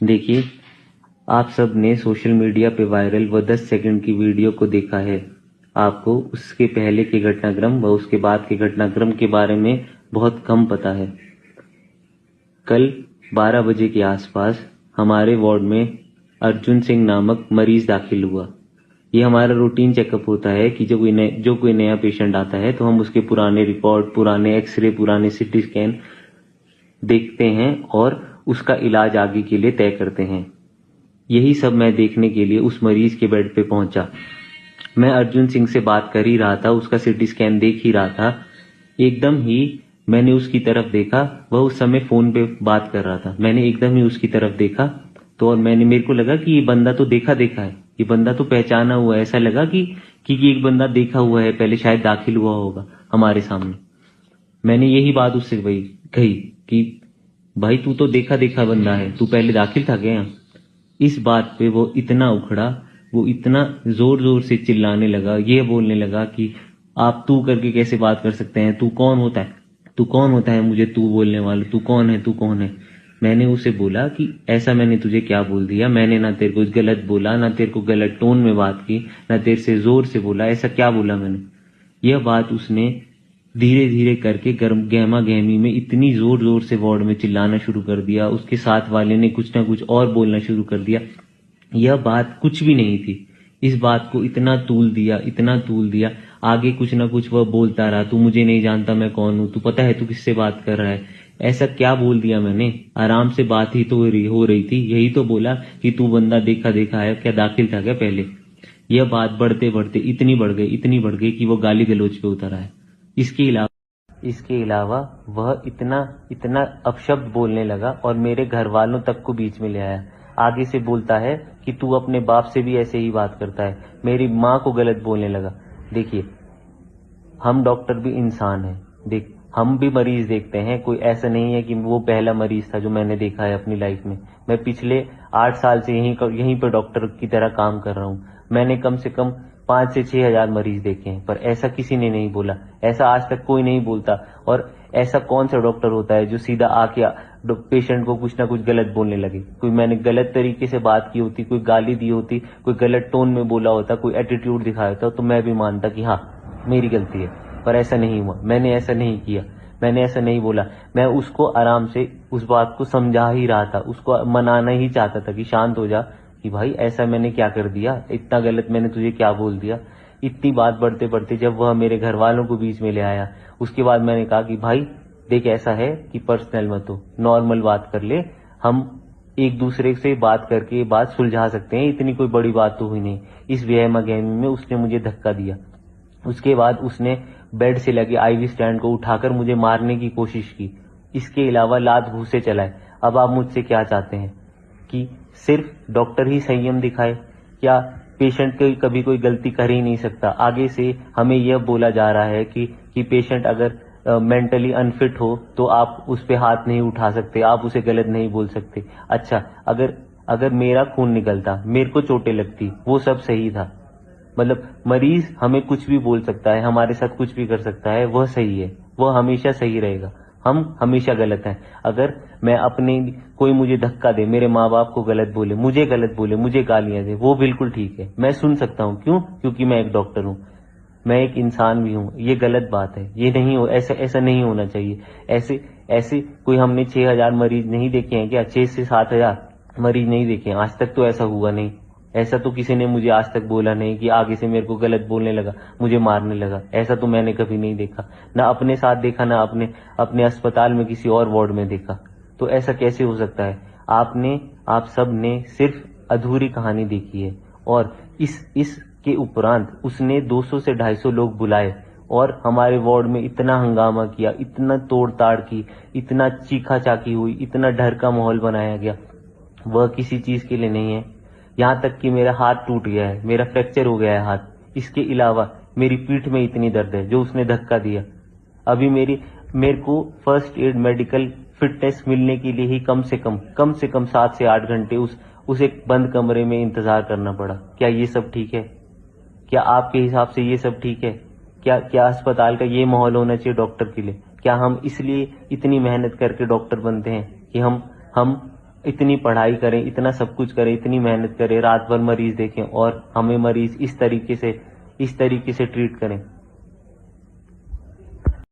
देखिए, आप सब ने सोशल मीडिया पे वायरल व 10 सेकंड की वीडियो को देखा है। आपको उसके पहले के घटनाक्रम व उसके बाद के घटनाक्रम के बारे में बहुत कम पता है। कल 12 बजे के आसपास हमारे वार्ड में अर्जुन सिंह नामक मरीज दाखिल हुआ। ये हमारा रूटीन चेकअप होता है कि जो कोई नया पेशेंट आता है तो हम उसके पुराने रिकॉर्ड, पुराने एक्सरे, पुराने सीटी स्कैन देखते हैं और उसका इलाज आगे के लिए तय करते हैं। यही सब मैं देखने के लिए उस मरीज के बेड पे पहुंचा। मैं अर्जुन सिंह से बात कर ही रहा था, उसका सीटी स्कैन देख ही रहा था। एकदम ही मैंने उसकी तरफ देखा, वह उस समय फोन पे बात कर रहा था। मैंने एकदम ही उसकी तरफ देखा तो और मेरे को लगा कि ये बंदा तो देखा है, ये बंदा तो पहचाना हुआ है। ऐसा लगा कि एक बंदा देखा हुआ है, पहले शायद दाखिल हुआ होगा हमारे सामने। मैंने यही बात उससे कही कि भाई तू तो देखा बंदा है, तू पहले दाखिल था क्या? इस बात पे वो इतना उखड़ा, वो इतना जोर जोर से चिल्लाने लगा, ये बोलने लगा कि आप तू करके कैसे बात कर सकते हैं, तू कौन होता है, तू कौन होता है मुझे तू बोलने वाला, तू कौन है, तू कौन है? मैंने उसे बोला कि ऐसा मैंने तुझे क्या बोल दिया? मैंने ना तेरे को गलत बोला, ना तेरे को गलत टोन में बात की, ना तेरे से जोर से बोला, ऐसा क्या बोला मैंने? यह बात उसने धीरे धीरे करके गहमा गहमी में इतनी जोर जोर से वार्ड में चिल्लाना शुरू कर दिया। उसके साथ वाले ने कुछ ना कुछ और बोलना शुरू कर दिया। यह बात कुछ भी नहीं थी। इस बात को इतना तूल दिया, इतना तूल दिया। आगे कुछ ना कुछ वह बोलता रहा, तू मुझे नहीं जानता, मैं कौन हूं, तू पता है तू किससे बात कर रहा है? ऐसा क्या बोल दिया मैंने? आराम से बात ही तो हो रही थी। यही तो बोला कि तू बंदा देखा है, क्या दाखिल था क्या पहले? यह बात बढ़ते बढ़ते इतनी बढ़ गई कि वो गाली गलौज पे उतर आया। इसके अलावा वह इतना इतना अपशब्द बोलने लगा और मेरे घर वालों तक को बीच में ले आया। आगे से बोलता है कि तू अपने बाप से भी ऐसे ही बात करता है। मेरी माँ को गलत बोलने लगा। देखिए, हम डॉक्टर भी इंसान हैं। देख, हम भी मरीज देखते हैं। कोई ऐसा नहीं है कि वो पहला मरीज था जो मैंने देखा है अपनी लाइफ में। मैं पिछले 8 साल से यहीं पर डॉक्टर की तरह काम कर रहा हूँ। मैंने कम से कम 5 से 6 हजार मरीज देखे हैं, पर ऐसा किसी ने नहीं बोला। ऐसा आज तक कोई नहीं बोलता। और ऐसा कौन सा डॉक्टर होता है जो सीधा आके पेशेंट को कुछ ना कुछ गलत बोलने लगे? कोई मैंने गलत तरीके से बात की होती, कोई गाली दी होती, कोई गलत टोन में बोला होता, कोई एटीट्यूड दिखाया होता, तो मैं भी मानता कि हाँ मेरी गलती है। पर ऐसा नहीं हुआ। मैंने ऐसा नहीं किया, मैंने ऐसा नहीं बोला। मैं उसको आराम से उस बात को समझा ही रहा था, उसको मनाना ही चाहता था कि शांत हो जा, कि भाई ऐसा मैंने क्या कर दिया, इतना गलत मैंने तुझे क्या बोल दिया? इतनी बात बढ़ते बढ़ते जब वह मेरे घर वालों को बीच में ले आया, उसके बाद मैंने कहा कि भाई देख, ऐसा है कि पर्सनल मत हो, नॉर्मल बात कर ले। हम एक दूसरे से बात करके बात सुलझा सकते हैं, इतनी कोई बड़ी बात तो हुई नहीं। इस वहमा गहमी में उसने मुझे धक्का दिया। उसके बाद उसने बेड से लगे आईवी स्टैंड को उठाकर मुझे मारने की कोशिश की। इसके अलावा लात घूंसे चलाए। अब आप मुझसे क्या चाहते हैं? कि सिर्फ डॉक्टर ही संयम दिखाए? क्या पेशेंट की कभी कोई गलती कर ही नहीं सकता? आगे से हमें यह बोला जा रहा है कि पेशेंट अगर मेंटली अनफिट हो तो आप उस पे हाथ नहीं उठा सकते, आप उसे गलत नहीं बोल सकते। अच्छा, अगर मेरा खून निकलता, मेरे को चोटें लगती, वो सब सही था। मतलब मरीज हमें कुछ भी बोल सकता है, हमारे साथ कुछ भी कर सकता है, वह सही है, वह हमेशा सही रहेगा। हम हमेशा गलत हैं। अगर मैं कोई मुझे धक्का दे, मेरे माँ बाप को गलत बोले, मुझे गालियां दे, वो बिल्कुल ठीक है, मैं सुन सकता हूँ। क्यों? क्योंकि मैं एक डॉक्टर हूँ, मैं एक इंसान भी हूँ। ये गलत बात है, ये नहीं हो, ऐसा नहीं होना चाहिए। ऐसे कोई हमने 6,000 मरीज नहीं देखे हैं क्या? 6 से 7,000 मरीज नहीं देखे हैं आज तक? तो ऐसा हुआ नहीं। ऐसा तो किसी ने मुझे आज तक बोला नहीं कि आगे से मेरे को गलत बोलने लगा, मुझे मारने लगा। ऐसा तो मैंने कभी नहीं देखा, ना अपने साथ देखा, ना अपने अस्पताल में किसी और वार्ड में देखा। तो ऐसा कैसे हो सकता है? आप सब ने सिर्फ अधूरी कहानी देखी है। और इसके उपरांत उसने 200 से 250 लोग बुलाए और हमारे वार्ड में इतना हंगामा किया, इतना तोड़ ताड़ की, इतना चीखा चाकी हुई, इतना डर का माहौल बनाया गया। वह किसी चीज के लिए नहीं है। यहाँ तक कि मेरा हाथ टूट गया है, मेरा फ्रैक्चर हो गया है हाथ। इसके अलावा मेरी पीठ में इतनी दर्द है जो उसने धक्का दिया। अभी मेरे को फर्स्ट एड मेडिकल फिटनेस मिलने के लिए ही कम से कम 7 से 8 घंटे उस एक बंद कमरे में इंतजार करना पड़ा। क्या ये सब ठीक है? क्या आपके हिसाब से ये सब ठीक है? क्या अस्पताल का ये माहौल होना चाहिए डॉक्टर के लिए? क्या हम इसलिए इतनी मेहनत करके डॉक्टर बनते हैं कि हम इतनी पढ़ाई करें, इतना सब कुछ करें, इतनी मेहनत करें, रात भर मरीज देखें और हमें मरीज इस तरीके से ट्रीट करें।